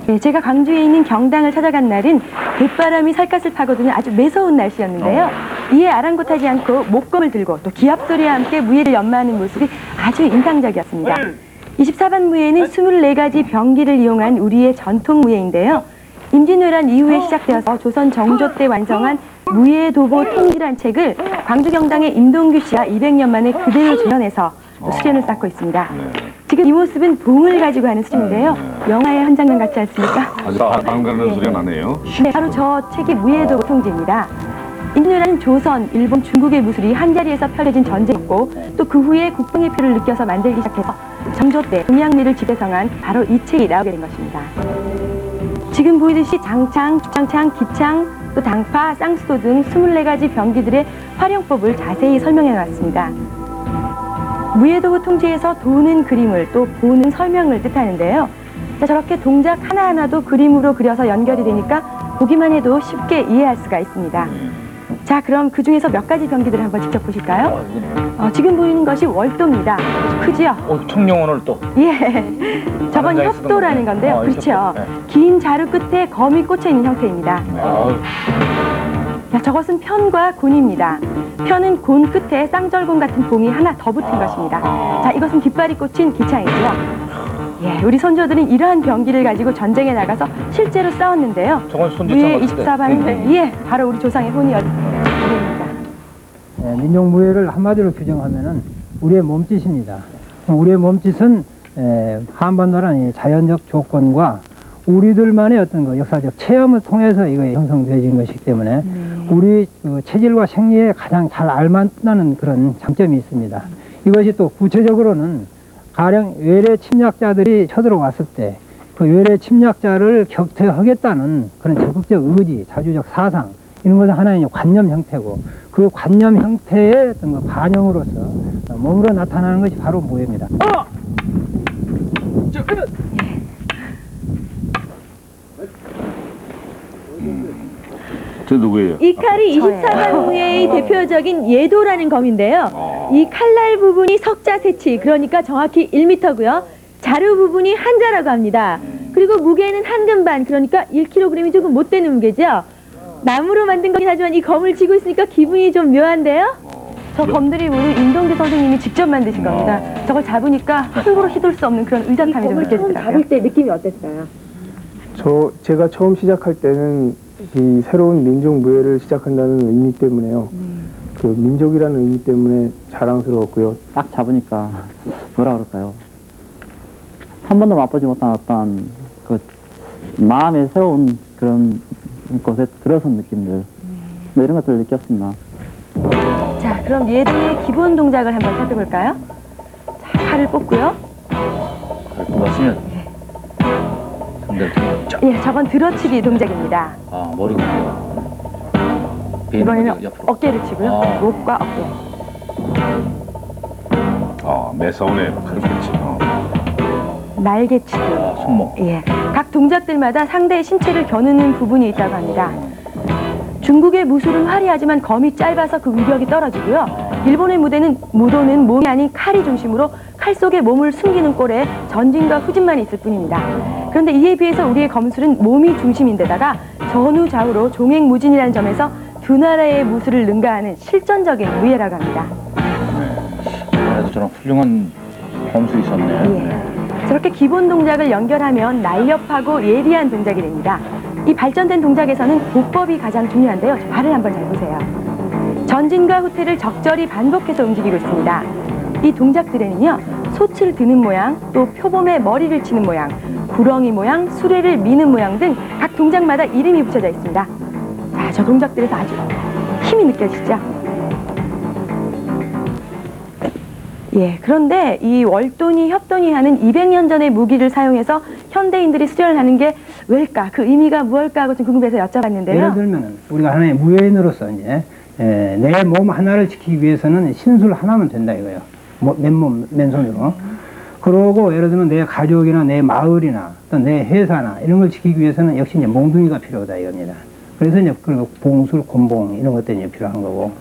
네, 제가 광주에 있는 경당을 찾아간 날은 갯바람이 살갗을 파고드는 아주 매서운 날씨였는데요. 이에 아랑곳하지 않고 목검을 들고 또 기합소리와 함께 무예를 연마하는 모습이 아주 인상적이었습니다. 24반 무예는 24가지 병기를 이용한 우리의 전통 무예인데요. 임진왜란 이후에 시작되어서 조선 정조 때 완성한 무예도보 통지란 책을 광주경당의 임동규 씨가 200년 만에 그대로 재현해서 수련을 쌓고 있습니다. 지금 이 모습은 봉을 가지고 하는 수준인데요. 영화의 한 장면 같지 않습니까? 아주 반가운 소리가 나네요. 네, 바로 저 책이 무예도보 통지입니다. 임진왜란은 조선, 일본, 중국의 무술이 한자리에서 펼쳐진 전쟁이었고 또 그 후에 국뽕의 표를 느껴서 만들기 시작해서 정조 때 동양미를 지배성한 바로 이 책이 나오게 된 것입니다. 지금 보이듯이 장창, 죽창창, 기창, 또 당파, 쌍수도 등 24가지 병기들의 활용법을 자세히 설명해 놨습니다. 무예도보 통지에서 도는 그림을 또 보는 설명을 뜻하는데요. 자, 저렇게 동작 하나하나도 그림으로 그려서 연결이 되니까 보기만 해도 쉽게 이해할 수가 있습니다. 자, 그럼 그 중에서 몇 가지 병기들을 한번 직접 보실까요? 지금 보이는 것이 월도입니다. 크지요? 청룡원을 또. 예. 저건 협도라는 건데요. 그렇죠. 네. 긴 자루 끝에 검이 꽂혀 있는 형태입니다. 자, 저것은 편과 곤입니다. 편은 곤 끝에 쌍절곤 같은 봉이 하나 더 붙은 것입니다. 자, 이것은 깃발이 꽂힌 기창이고요. 예, 우리 선조들은 이러한 병기를 가지고 전쟁에 나가서 실제로 싸웠는데요. 저건 손지창 무예 24반, 예, 바로 우리 조상의 혼이었습니다. 민족무예를 한마디로 규정하면은 우리의 몸짓입니다. 우리의 몸짓은 한반도라는 자연적 조건과 우리들만의 어떤 역사적 체험을 통해서 이거 형성되어진 것이기 때문에 우리 체질과 생리에 가장 잘 알맞는 그런 장점이 있습니다. 이것이 또 구체적으로는 가령 외래 침략자들이 쳐들어왔을 때 그 외래 침략자를 격퇴하겠다는 그런 적극적 의지, 자주적 사상 이런 것은 하나의 관념 형태고 그 관념 형태의 어떤 그 반영으로서 몸으로 나타나는 것이 바로 무예입니다. 저 누구예요? 이 칼이 24반 무예의 대표적인 예도라는 검인데요. 이 칼날 부분이 석자세치, 그러니까 정확히 1m고요. 자루 부분이 한자라고 합니다. 그리고 무게는 한금반, 그러니까 1kg이 조금 못 되는 무게죠. 나무로 만든 거긴 하지만 이 검을 쥐고 있으니까 기분이 좀 묘한데요. 저 검들이 우리 임동규 선생님이 직접 만드신 겁니다. 저걸 잡으니까 함부로 휘둘 수 없는 그런 의젓함이 좀 느껴지더라고요. 잡을 때 느낌이 어땠어요? 제가 처음 시작할 때는 이 새로운 민족 무예를 시작한다는 의미 때문에요. 그 민족이라는 의미 때문에 자랑스러웠고요. 딱 잡으니까 뭐라 그럴까요? 한 번도 맛보지 못한 어떤 그 마음의 새로운 그런 곳에 들어선 느낌들 뭐 이런 것들을 느꼈습니다. 자, 그럼 예도의 기본 동작을 한번 살펴볼까요? 자, 팔을 뽑고요. 맞으면 상대를 쫙. 예, 저건 들어치기 동작입니다. 머리가. 이번에는 어깨를 치고요. 목과 어깨. 매서운의 팔꿈치. 날개치기. 손목. 예, 각 동작들마다 상대의 신체를 겨누는 부분이 있다고 합니다. 중국의 무술은 화려하지만 검이 짧아서 그 위력이 떨어지고요. 일본의 무도는 몸이 아닌 칼이 중심으로 칼 속에 몸을 숨기는 꼴에 전진과 후진만 있을 뿐입니다. 그런데 이에 비해서 우리의 검술은 몸이 중심인데다가 전후좌우로 종횡무진이라는 점에서 두 나라의 무술을 능가하는 실전적인 무예라고 합니다. 그래도 저런 훌륭한 검술이 있었네. 예. 저렇게 기본 동작을 연결하면 날렵하고 예리한 동작이 됩니다. 이 발전된 동작에서는 보법이 가장 중요한데요. 발을 한번 잘 보세요. 전진과 후퇴를 적절히 반복해서 움직이고 있습니다. 이 동작들에는요, 솥을 드는 모양, 또 표범의 머리를 치는 모양, 구렁이 모양, 수레를 미는 모양 등 각 동작마다 이름이 붙여져 있습니다. 자, 저 동작들에서 아주 힘이 느껴지죠? 예, 그런데 이 월돈이, 협돈이 하는 200년 전의 무기를 사용해서 현대인들이 수련을 하는 게 왜일까? 그 의미가 무엇일까 하고 좀 궁금해서 여쭤봤는데요. 예를 들면 우리가 하나의 무예인으로서 이제 내 몸 하나를 지키기 위해서는 신술 하나면 된다 이거예요. 맨손으로. 그러고 예를 들면 내 가족이나 내 마을이나 또 내 회사나 이런 걸 지키기 위해서는 역시 이제 몽둥이가 필요하다 이겁니다. 그래서 이제 그 봉술, 곤봉 이런 것들이 이제 필요한 거고,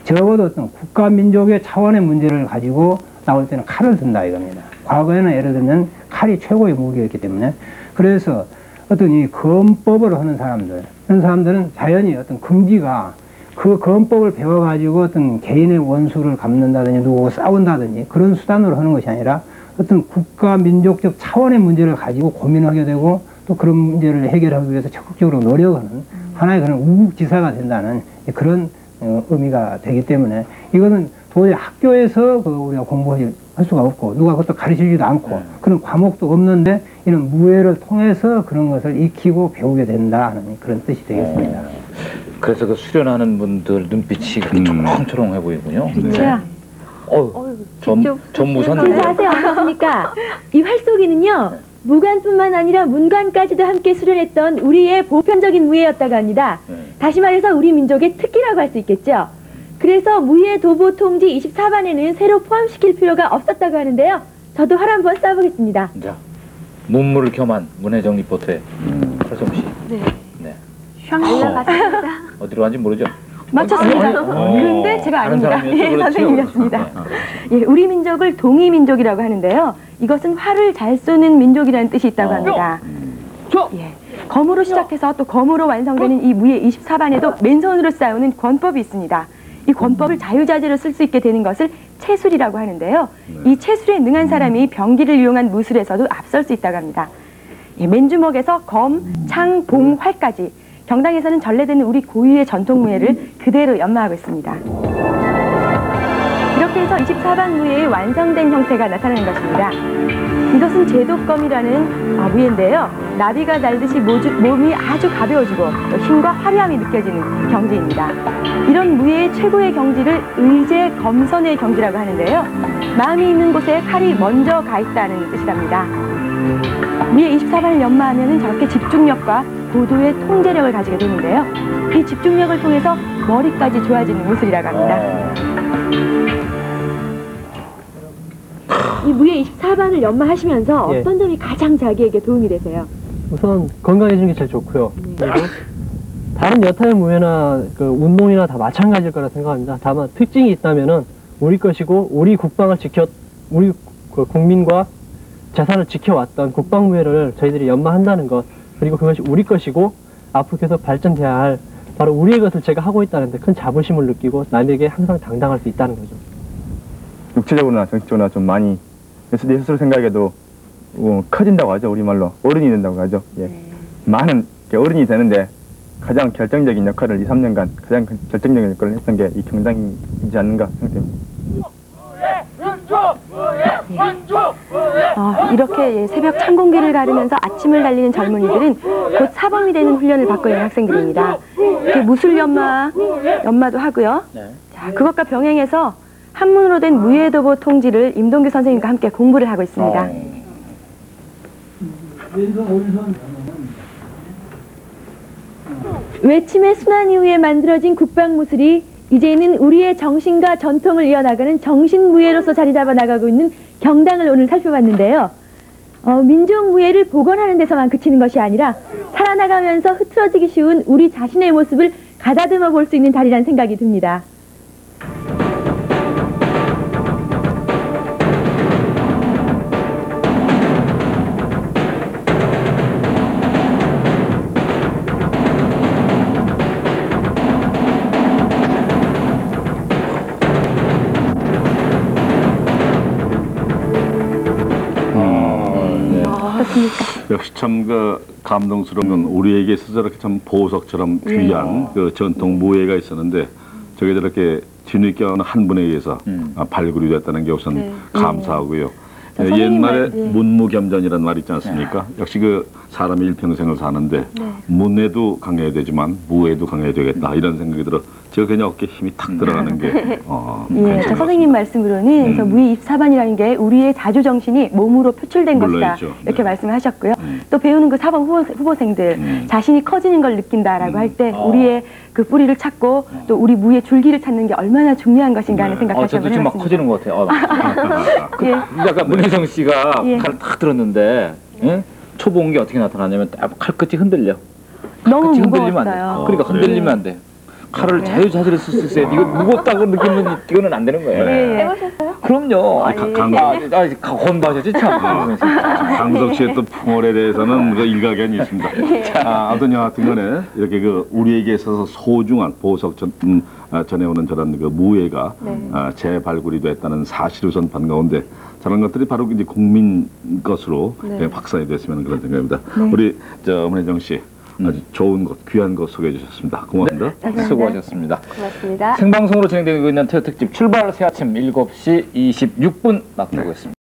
적어도 어떤 국가 민족의 차원의 문제를 가지고 나올 때는 칼을 든다 이겁니다. 과거에는 예를 들면 칼이 최고의 무기였기 때문에, 그래서 어떤 이 검법을 하는 사람들, 그런 사람들은 자연히 어떤 금기가 그 검법을 배워가지고 어떤 개인의 원수를 갚는다든지 누구하고 싸운다든지 그런 수단으로 하는 것이 아니라 어떤 국가 민족적 차원의 문제를 가지고 고민하게 되고 또 그런 문제를 해결하기 위해서 적극적으로 노력하는 하나의 그런 우국지사가 된다는 그런 의미가 되기 때문에 이거는 도저히 학교에서 우리가 공부할 수가 없고 누가 그것도 가르치지도 않고 그런 과목도 없는데 이런 무예를 통해서 그런 것을 익히고 배우게 된다는 그런 뜻이 되겠습니다. 그래서 그 수련하는 분들 눈빛이 그렇게 초롱초롱해 보이군요. 그렇죠. 전무선. 인사하세요. 어떻습니까? 이 활쏘기는요, 무관뿐만 아니라 문관까지도 함께 수련했던 우리의 보편적인 무예였다고 합니다. 다시 말해서 우리 민족의 특기라고 할 수 있겠죠. 그래서 무예 도보 통지 24반에는 새로 포함시킬 필요가 없었다고 하는데요. 저도 활 한번 쏴보겠습니다. 자, 문무를 겸한 문혜정 리포터의 허정 씨. 네. 네. 알라봤습니다. 어디로 간지 모르죠? 맞췄습니다. 그런데 제가 다른 아닙니다. 사람이었죠? 예, 그렇죠? 선생님이었습니다. 예, 우리 민족을 동이민족이라고 하는데요. 이것은 활을 잘 쏘는 민족이라는 뜻이 있다고 합니다. 예, 검으로 시작해서 또 검으로 완성되는 이 무예 24반에도 맨손으로 싸우는 권법이 있습니다. 이 권법을 자유자재로 쓸 수 있게 되는 것을 채술이라고 하는데요. 이 채술에 능한 사람이 병기를 이용한 무술에서도 앞설 수 있다고 합니다. 예, 맨주먹에서 검, 창, 봉, 활까지 경당에서는 전래되는 우리 고유의 전통 무예를 그대로 연마하고 있습니다. 이렇게 해서 24반 무예의 완성된 형태가 나타나는 것입니다. 이것은 제도검이라는 무예인데요. 나비가 날듯이 몸이 아주 가벼워지고 또 힘과 화려함이 느껴지는 경지입니다. 이런 무예의 최고의 경지를 의제 검선의 경지라고 하는데요. 마음이 있는 곳에 칼이 먼저 가 있다는 뜻이랍니다. 무예 24반을 연마하면 저렇게 집중력과 고도의 통제력을 가지게 되는데요. 이 집중력을 통해서 머리까지 좋아지는 무술이라고 합니다. 이 무예 24반을 연마하시면서 예. 어떤 점이 가장 자기에게 도움이 되세요? 우선 건강해지는 게 제일 좋고요. 그리고 다른 여타의 무예나 그 운동이나 다 마찬가지일 거라 생각합니다. 다만 특징이 있다면은 우리 것이고 우리 국방을 우리 그 국민과 재산을 지켜왔던 국방무예를 저희들이 연마한다는 것, 그리고 그것이 우리 것이고 앞으로 계속 발전돼야 할 바로 우리의 것을 제가 하고 있다는 데 큰 자부심을 느끼고 남에게 항상 당당할 수 있다는 거죠. 육체적으로나 정신적으로나 좀 많이 내 스스로 생각해도 커진다고 하죠. 우리말로 어른이 된다고 하죠. 예. 많은 어른이 되는데 가장 결정적인 역할을 2, 3년간 가장 결정적인 역할을 했던 게 이 경당이지 않는가 생각됩니다. 이렇게 새벽 찬 공기를 가르면서 아침을 달리는 젊은이들은 곧 사범이 되는 훈련을 받고 있는 학생들입니다. 무술 연마도 하고요. 자, 그것과 병행해서 한문으로 된 무예도보 통지를 임동규 선생님과 함께 공부를 하고 있습니다. 외침의 순환 이후에 만들어진 국방무술이 이제는 우리의 정신과 전통을 이어나가는 정신무예로서 자리 잡아 나가고 있는 경당을 오늘 살펴봤는데요. 민족무예를 복원하는 데서만 그치는 것이 아니라 살아나가면서 흐트러지기 쉬운 우리 자신의 모습을 가다듬어 볼 수 있는 자리라는 생각이 듭니다. 역시 참 그 감동스러운 건 우리에게 있어서 저렇게 참 보석처럼 귀한 그 전통 무예가 있었는데 저게 저렇게 뒤늦게 한 분에 의해서 발굴이 됐다는 게 우선 감사하고요. 옛말에 문무겸전이라는 말이 있지 않습니까? 역시 그 사람이 일평생을 사는데 문에도 강해야 되지만 무에도 강해야 되겠다 이런 생각이 들어 제가 그냥 어깨에 힘이 탁 들어가는 게 예, 저 선생님 말씀으로는 저 무예 24반이라는 게 우리의 자주정신이 몸으로 표출된 것이다 있죠. 이렇게 말씀을 하셨고요. 또 배우는 그 사범 후보생들 자신이 커지는 걸 느낀다라고 할 때 우리의 그 뿌리를 찾고 또 우리 무의 줄기를 찾는 게 얼마나 중요한 것인가 하는 생각하시면 저도 지금 막 커지는 것 같아요. 약간 문혜정 씨가 칼을 탁 들었는데 초보온 게 어떻게 나타나냐면 딱 칼끝이 흔들려. 너무 흔들리면 안 돼. 무거웠어요. 그러니까 흔들리면 안 돼. 칼을 자유자재로 쓸 수 있어야 돼. 이거 무겁다고 느끼면 이거는 안 되는 거예요. 네. 해보셨어요? 그럼요. 건바셨지 참. 강석 씨의 또 풍월에 대해서는 그 일가견이 있습니다. 아무튼 여하튼간에 이렇게 그 우리에게 있어서 소중한 보석 전해오는 저런 그 무예가 재발굴이 됐다는 사실 우선 반가운데 저런 것들이 바로 이제 국민 것으로 확산이 됐으면 그런 생각입니다. 우리 문혜정 씨 아주 좋은 것, 귀한 것 소개해 주셨습니다. 고맙습니다. 수고하셨습니다. 고맙습니다. 생방송으로 진행되고 있는 태요 특집 출발 새 아침 7시 26분 맞고 있습니다.